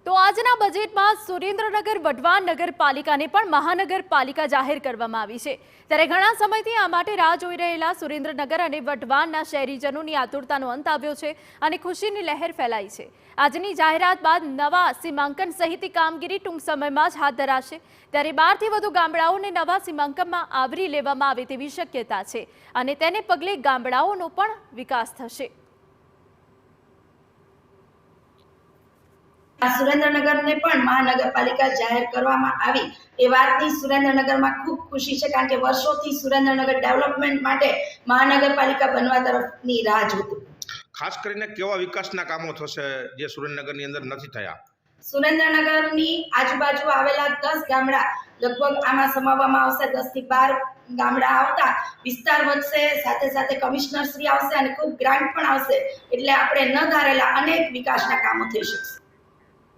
તો આજના બજેટમાં સુરેન્દ્રનગર વઢવાણ નગરપાલિકાને પણ મહાનગરપાલિકા જાહેર કરવામાં આવી છે। ત્યારે ઘણા સમયથી આ માટે રાહ જોઈ રહેલા સુરેન્દ્રનગર અને વઢવાણના શહેરીજનોની આતુરતાનો અંત આવ્યો છે અને ખુશીની લહેર ફેલાઈ છે। આજની જાહેરાત બાદ નવા સીમાંકન સહિતની કામગીરી ટૂંક સમયમાં જ હાથ ધરાશે। ત્યારે 12 થી વધુ ગામડાઓને નવા સીમાંકનમાં આવરી લેવામાં આવે તેવી શક્યતા છે અને તેને પગલે ગામડાઓનો પણ વિકાસ થશે। सुरेन्द्रनगर ने पण महानगरपालिका जाहिर करवामां आवी ए वातनी सुरेन्द्रनगर में खूब खुशी है, कारण के वर्षोथी सुरेन्द्रनगर डेवलपमेंट माटे महानगरपालिका बनवा तरफनी राह जोती। खास करीने केवा विकासना कामो थशे जे सुरेन्द्रनगरनी अंदर नथी थया? सुरेन्द्रनगरनी आजुबाजु आवेला 10 गामडा लगभग आमां समाववामां आवशे। 10 થી 12 गामडा आवता विस्तार वधशे, साथे साथे कमिश्नर श्री आवशे अने खूब ग्रांट पण आवशे, એટલે આપણે ન ધારેલા અનેક વિકાસના કામો થઈ શકશે।